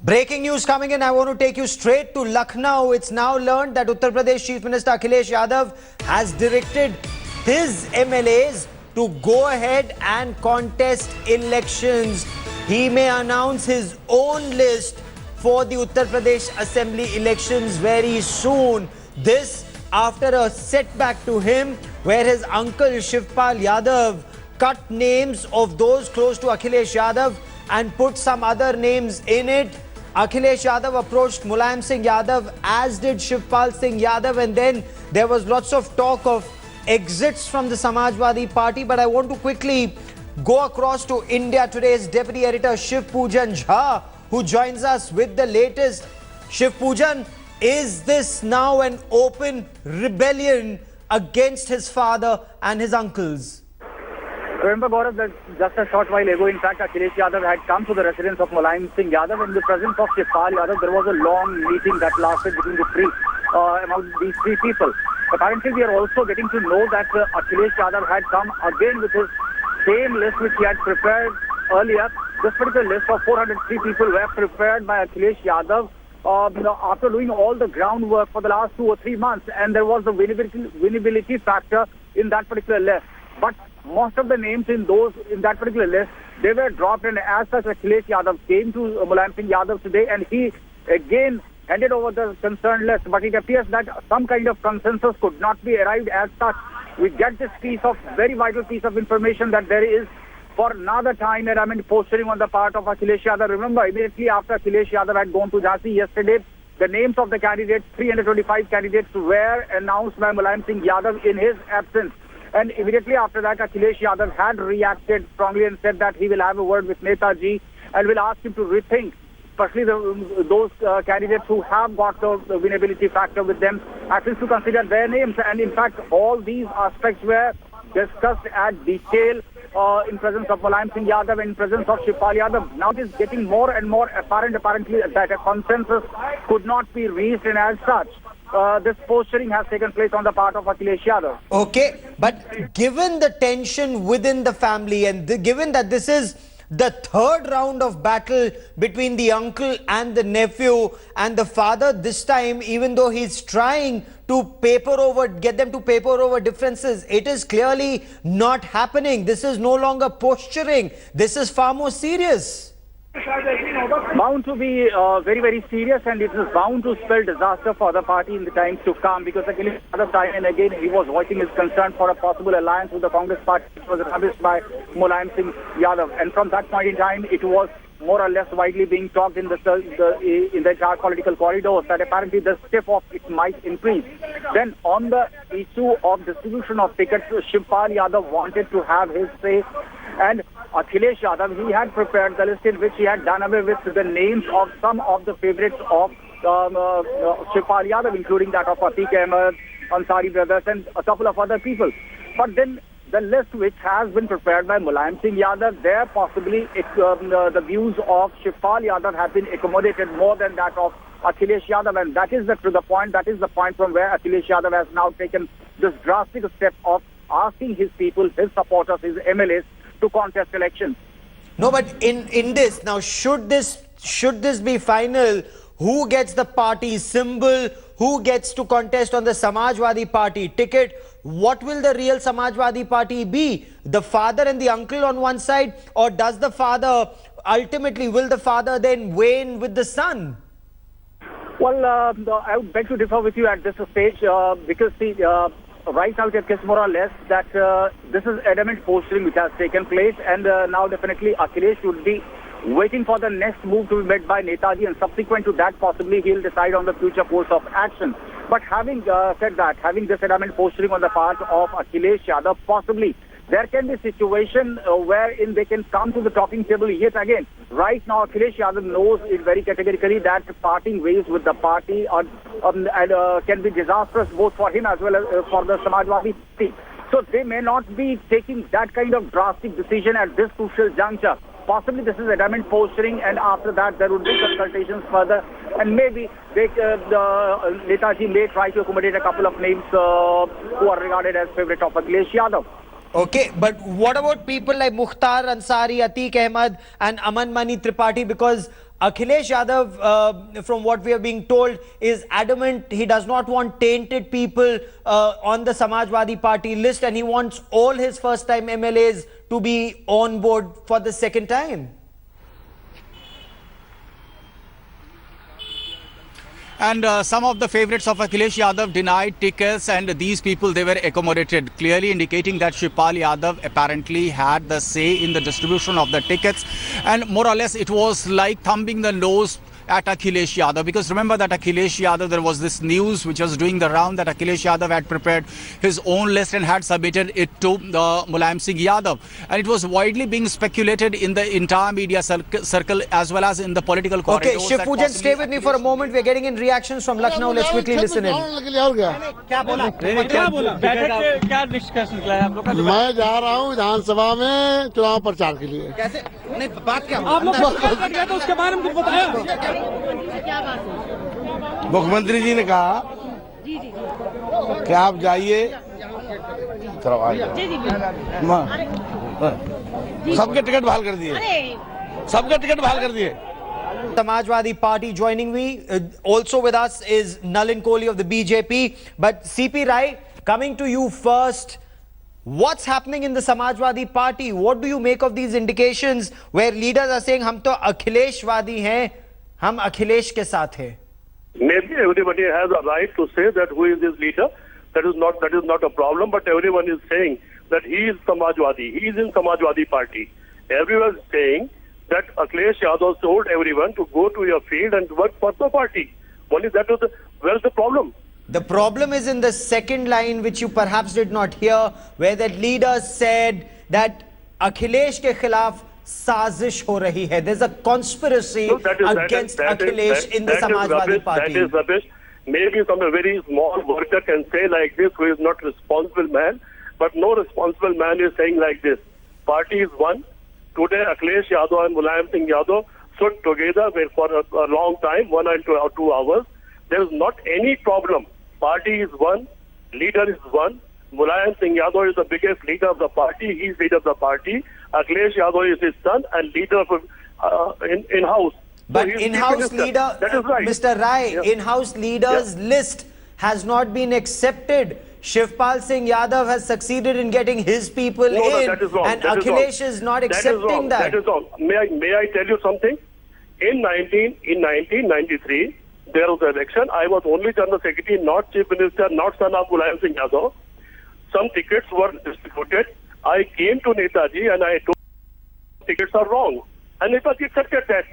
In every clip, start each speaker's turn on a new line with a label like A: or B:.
A: Breaking news coming in. I want to take you straight to Lucknow. It's now learned that Uttar Pradesh Chief Minister Akhilesh Yadav has directed his MLAs to go ahead and contest elections. He may announce his own list for the Uttar Pradesh Assembly elections very soon. This after a setback to him where his uncle Shivpal Yadav cut names of those close to Akhilesh Yadav and put some other names in it. Akhilesh Yadav approached Mulayam Singh Yadav, as did Shivpal Singh Yadav, and then there was lots of talk of exits from the Samajwadi Party. But I want to quickly go across to India Today's Deputy Editor Shiv Pujan Jha, who joins us with the latest. Shiv Pujan, is this now an open rebellion against his father and his uncles?
B: Remember, Gaurav, that just a short while ago, in fact, Akhilesh Yadav had come to the residence of Mulayam Singh Yadav. In the presence of Shivpal Yadav, there was a long meeting that lasted between the three, among these three people. Apparently, we are also getting to know that Akhilesh Yadav had come again with his same list which he had prepared earlier. This particular list of 403 people were prepared by Akhilesh Yadav after doing all the groundwork for the last 2 or 3 months, and there was a winnability factor in that particular list. But most of the names in that particular list, they were dropped, and as such Akhilesh Yadav came to Mulayam Singh Yadav today, and he again handed over the concerned list. But it appears that some kind of consensus could not be arrived as such. We get this very vital piece of information that there is for another time posturing on the part of Akhilesh Yadav. Remember, immediately after Akhilesh Yadav had gone to Jhansi yesterday, the names of the candidates, 325 candidates, were announced by Mulayam Singh Yadav in his absence. And immediately after that, Akhilesh Yadav had reacted strongly and said that he will have a word with Netaji and will ask him to rethink, especially those candidates who have got the winnability factor with them, at least to consider their names. And in fact, all these aspects were discussed at detail in presence of Mulayam Singh Yadav and in presence of Shivpal Yadav. Now it is getting more and more apparent, apparently, that a consensus could not be reached, and as such, this posturing has taken place on the part of Akhilesh Yadav.
A: Okay, but given the tension within the family and given that this is the third round of battle between the uncle and the nephew, and the father this time, even though he's trying to get them to paper over differences, it is clearly not happening. This is no longer posturing. This is far more serious.
B: Bound to be very, very serious, and it is bound to spell disaster for the party in the times to come, because Akhilesh Yadav time and again he was voicing his concern for a possible alliance with the Congress party, which was established by Mulayam Singh Yadav. And from that point in time, it was more or less widely being talked in the entire political corridors that apparently the step of it might increase. Then on the issue of distribution of tickets, Shivpal Yadav wanted to have his say, and Akhilesh Yadav, he had prepared the list in which he had done away with the names of some of the favorites of Shivpal Yadav, including that of Atiq Ahmed, Ansari brothers, and a couple of other people. But then the list which has been prepared by Mulayam Singh Yadav, there possibly the views of Shivpal Yadav have been accommodated more than that of Akhilesh Yadav, and that is the point from where Akhilesh Yadav has now taken this drastic step of asking his people, his supporters, his MLAs to contest elections.
A: No, but in this now, should this be final? Who gets the party symbol? Who gets to contest on the Samajwadi Party ticket? What will the real Samajwadi Party be? The father and the uncle on one side, or does the father ultimately, will the father then wane with the son?
B: Well, I would beg to differ with you at this stage, because right now it appears more or less that this is adamant posturing which has taken place, and now definitely Akhilesh should be waiting for the next move to be made by Netaji, and subsequent to that possibly he'll decide on the future course of action. But having said that, having this adamant posturing on the part of Akhilesh Yadav, possibly there can be a situation wherein they can come to the talking table yet again. Right now, Akhilesh Yadav knows it very categorically that parting ways with the party can be disastrous both for him as well as for the Samajwadi Party. So they may not be taking that kind of drastic decision at this crucial juncture. Possibly this is adamant posturing, and after that there would be consultations further, and maybe Netaji may try to accommodate a couple of names who are regarded as favorite of Akhilesh Yadav.
A: Okay, but what about people like Mukhtar Ansari, Atiq Ahmed, and Aman Mani Tripathi? Because Akhilesh Yadav, from what we are being told, is adamant he does not want tainted people on the Samajwadi Party list, and he wants all his first-time MLAs to be on board for the second time.
C: And some of the favorites of Akhilesh Yadav denied tickets, and these people, they were accommodated, clearly indicating that Shivpal Yadav apparently had the say in the distribution of the tickets. And more or less, it was like thumbing the nose at Akhilesh Yadav, because remember that Akhilesh Yadav, there was this news which was doing the round that Akhilesh Yadav had prepared his own list and had submitted it to Mulayam Singh Yadav, and it was widely being speculated in the entire media circle as well as in the political corridors.
A: Okay, Shiv-Pujan, stay with me for a moment. We're getting in reactions from Lucknow. Let's quickly listen in.
D: मैं जा रहा हूँ विधानसभा में चुनाव प्रचार के लिए।
E: कैसे नहीं बात क्या आप लोग गया तो उसके बारे में कुछ बताया
D: मुख्यमंत्री जी ने कहा कि आप जाइए सबके टिकट बहाल कर दिए सबके टिकट बहाल कर दिए
A: Samajwadi Party joining me. Also with us is Nalin Kohli of the BJP. But CP Rai, coming to you first. What's happening in the Samajwadi Party? What do you make of these indications where leaders are saying, "Hum to Akhileshwadi hain, hum Akhilesh ke saath hain"?
F: Maybe everybody has a right to say that who is his leader. That is not a problem. But everyone is saying that he is Samajwadi. He is in Samajwadi Party. Everyone is saying that Akhilesh Yadav told everyone to go to your field and work for the party. Only that was where's the problem?
A: The problem is in the second line, which you perhaps did not hear, where that leader said that Akhilesh ke khilaf sazish ho rahi hai. There's a conspiracy against Akhilesh in the Samajwadi Party.
F: That is rubbish. Maybe some very small worker can say like this, who is not responsible man, but no responsible man is saying like this. Party is one. Today, Akhilesh Yadav and Mulayam Singh Yadav stood together for a long time, 1 and 2 hours. There is not any problem. Party is one, leader is one. Mulayam Singh Yadav is the biggest leader of the party. He is leader of the party. Akhilesh Yadav is his son and leader of in-house.
A: But
F: So
A: in-house leader,
F: that is right.
A: Mr. Rai,
F: Yeah.
A: in-house leaders list has not been accepted. Shivpal Singh Yadav has succeeded in getting his people
F: No,
A: in,
F: that is wrong.
A: and
F: That is
A: Akhilesh
F: wrong.
A: is not
F: That is
A: accepting
F: wrong.
A: that.
F: That is wrong. May I tell you something? In 1993, there was an election. I was only General Secretary, not Chief Minister, not son of Mulayam Singh Yadav. Some tickets were distributed. I came to Netaji and I told tickets are wrong. And Netaji accepted that.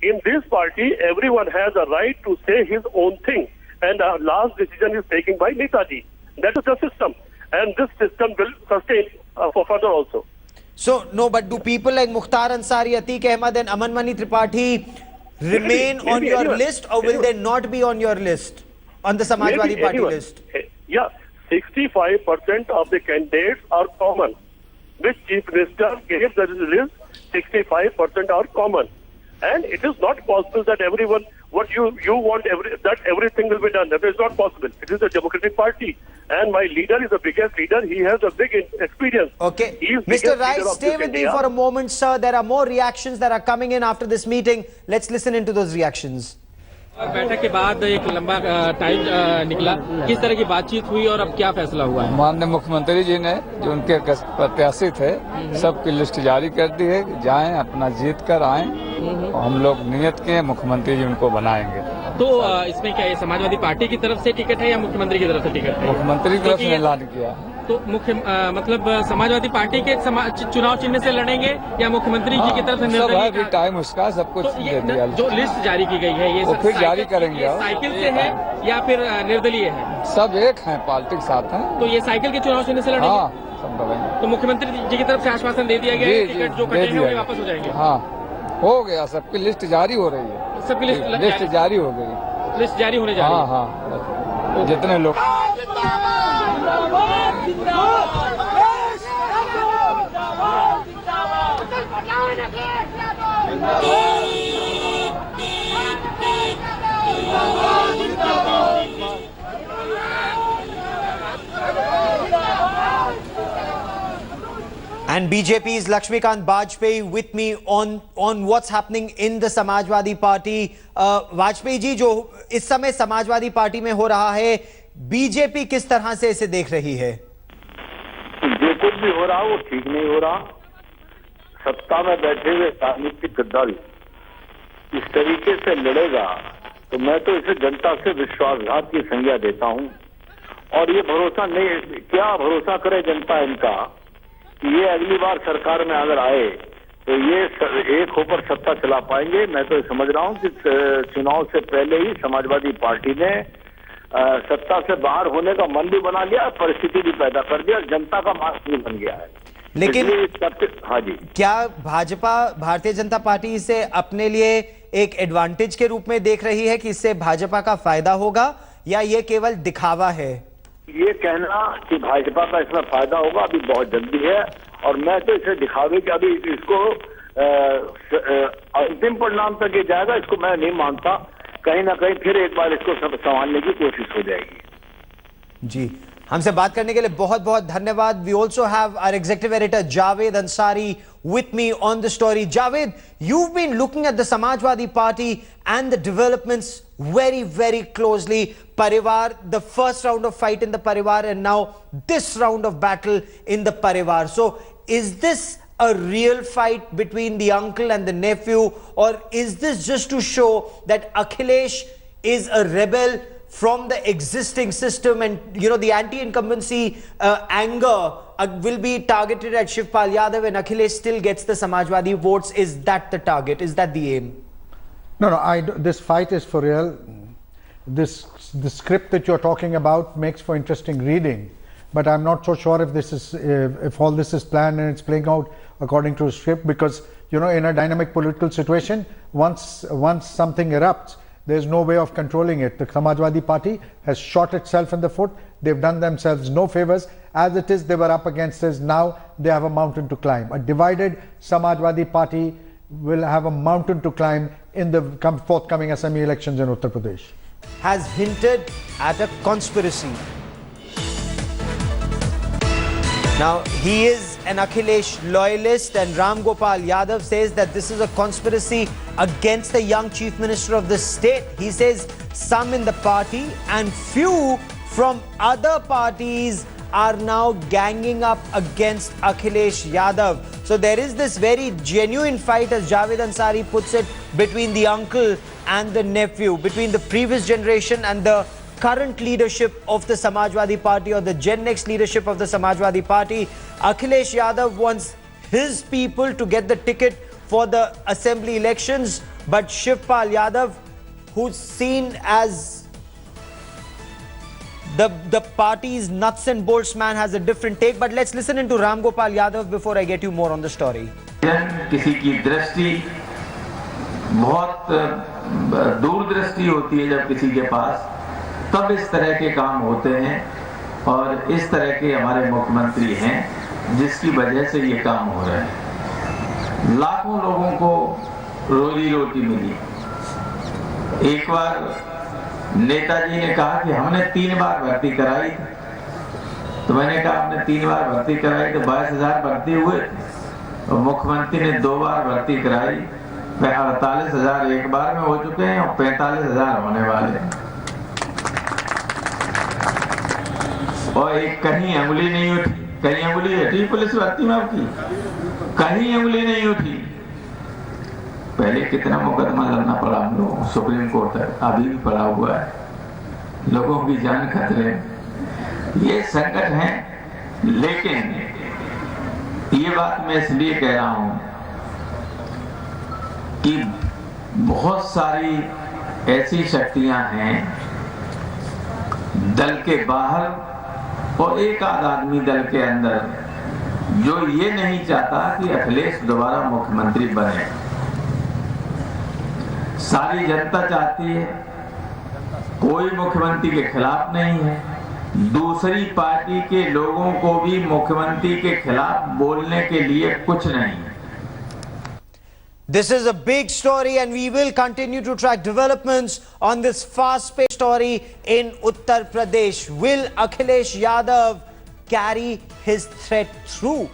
F: In this party, everyone has a right to say his own thing. And our last decision is taken by Netaji. That is the system. And this system will sustain for further also.
A: So, no, but do people like Mukhtar Ansari, Atiq Ahmed and Aman Mani Tripathi remain on
F: maybe
A: your
F: anyone.
A: list, or will they not be on your list, on the Samajwadi
F: Maybe
A: Party
F: anyone.
A: list?
F: Yeah, 65% of the candidates are common. Which Chief Minister gave the list, 65% are common. And it is not possible that everyone, what you want, that everything will be done. That is not possible. It is a democratic party. And my leader is the biggest leader. He has a big experience.
A: Okay.
F: He is biggest
A: Mr. Rai,
F: leader of
A: stay
F: this
A: with me
F: India.
A: for a moment, sir. There are more reactions that are coming in after this meeting. Let's listen into those reactions.
E: बैठक के बाद एक लंबा time निकला किस तरह की बातचीत हुई और अब क्या फैसला हुआ है
G: माननीय मुख्यमंत्री जी ने जो उनके प्रत्याशी थे सबकी लिस्ट जारी कर दी है जाएं अपना जीत कर आएं और हम लोग नियत किए मुख्यमंत्री जी उनको बनाएंगे
E: तो इसमें क्या ये समाजवादी पार्टी की तरफ से टिकट है या मुख्यमंत्री की तरफ से टिकट है
G: मुख्यमंत्री की तरफ से ऐलान किया है
E: तो मतलब समाजवादी पार्टी के चुनाव चिन्ह से लड़ेंगे या मुख्यमंत्री जी की तरफ से
G: सब है
E: निर्दलीय
G: भी टाइम उसका सब कुछ
E: तो ये
G: दे दिया
E: जो लिस्ट जारी की गई है ये
G: वो फिर जारी करेंगे
E: ये साइकिल से है या फिर निर्दलीय है
G: सब एक हैं पार्टी के साथ हैं
E: तो ये साइकिल के चुनाव चिन्ह से लड़ेंगे
G: हाँ सब लड़ेंगे
E: तो मुख्यमंत्री जी की तरफ से आश्वासन दे दिया गया है टिकट जो कटे हैं वो वापस हो जाएंगे
G: हाँ हो गया सबकी लिस्ट जारी हो रही है
E: सबकी
G: लिस्ट जारी हो गई
E: लिस्ट जारी होने जा रही है
G: हाँ हाँ जितने लोग
A: And BJP's Lakshmikant Vajpayee with me on what's happening in the Samajwadi Party. Vajpayee ji, जो इस समय समाजवादी पार्टी में हो रहा है, बीजेपी किस तरह से इसे देख रही है?
H: जो कुछ भी हो रहा वो ठीक नहीं हो रहा। सत्ता में बैठे हुए राजनीतिक दल इस तरीके से लड़ेगा तो मैं तो इसे जनता से विश्वासघात की संज्ञा देता हूं। और ये भरोसा नहीं, क्या भरोसा करे जनता इनका कि ये अगली बार सरकार में अगर आए तो ये एक होकर सत्ता चला पाएंगे। मैं तो समझ रहा हूं कि चुनाव से पहले ही समाजवादी पार्टी ने सत्ता से बाहर होने का मन भी बना लिया, परिस्थिति भी पैदा कर दिया और जनता का मार्ग भी बन गया है।
A: लेकिन
H: हाँ जी,
A: क्या भाजपा, भारतीय जनता पार्टी इसे अपने लिए एक एडवांटेज के रूप में देख रही है कि इससे भाजपा का फायदा होगा, या ये केवल दिखावा है?
H: ये कहना कि भाजपा का इसमें फायदा होगा अभी बहुत जल्दी है, और मैं तो इसे दिखावे कि अभी इसको अंतिम परिणाम तक ये जाएगा, इसको मैं नहीं मानता। कहीं ना कहीं फिर एक बार इसको संभालने की कोशिश हो जाएगी।
A: जी, हमसे बात करने के लिए बहुत बहुत धन्यवाद। We also have our executive editor Javed Ansari with me on the story. Javed, you've been looking at the Samajwadi Party and the developments very, very closely. Parivar, the first round of fight in the Parivar, and now this round of battle in the Parivar. So, is this a real fight between the uncle and the nephew, or is this just to show that Akhilesh is a rebel from the existing system, and the anti-incumbency anger will be targeted at Shivpal Yadav, and Akhilesh still gets the Samajwadi votes? Is that the target? Is that the aim?
I: No, this fight is for real. The script that you're talking about makes for interesting reading, but I'm not so sure if this is if all this is planned and it's playing out according to a script, because in a dynamic political situation, once something erupts, there's no way of controlling it. The Samajwadi Party has shot itself in the foot. They've done themselves no favors. As it is, they were up against us. Now they have a mountain to climb. A divided Samajwadi Party will have a mountain to climb in the forthcoming Assembly elections in Uttar Pradesh.
A: Has hinted at a conspiracy. Now, he is an Akhilesh loyalist, and Ram Gopal Yadav says that this is a conspiracy against the young chief minister of the state. He says some in the party and few from other parties are now ganging up against Akhilesh Yadav. So there is this very genuine fight, as Javed Ansari puts it, between the uncle and the nephew, between the previous generation and the current leadership of the Samajwadi Party, or the Gen Next leadership of the Samajwadi Party. Akhilesh Yadav wants his people to get the ticket for the assembly elections, but Shivpal Yadav, who's seen as the party's nuts and bolts man, has a different take. But let's listen into Ram Gopal Yadav before I get you more on the story.
J: किसी की दृष्टि बहुत दूरदृष्टि होती है जब किसी के पास, तब इस तरह के काम होते हैं, और इस तरह के हमारे मुख्यमंत्री हैं जिसकी वजह से ये काम हो रहे हैं। लाखों लोगों को रोजी रोटी मिली। एक बार नेताजी ने कहा कि हमने 3 बार भर्ती कराई, तो मैंने कहा हमने 3 बार भर्ती कराई तो 22,000 भर्ती हुए, और मुख्यमंत्री ने 2 बार भर्ती कराई, 48,000 एक बार में हो चुके हैं और 45,000 होने वाले हैं। और एक कहीं अंगुली नहीं उठी, कहीं अंगुली हटी पुलिस भर्ती में आपकी, कहीं अंगुली नहीं उठी। पहले कितना मुकदमा लड़ना पड़ा हम लोग सुप्रीम कोर्ट तक, अभी भी पड़ा हुआ है, लोगों की जान खतरे। ये संकट है, लेकिन ये बात मैं इसलिए कह रहा हूं कि बहुत सारी ऐसी शक्तियां हैं दल के बाहर और एक आध आदमी दल के अंदर, जो ये नहीं चाहता कि अखिलेश दोबारा मुख्यमंत्री बने। सारी जनता चाहती है, कोई मुख्यमंत्री के खिलाफ नहीं है, दूसरी पार्टी के लोगों को भी मुख्यमंत्री के खिलाफ बोलने के लिए कुछ नहीं।
A: This is a big story, and we will continue to track developments on this fast-paced story in Uttar Pradesh. Will Akhilesh Yadav carry his threat through?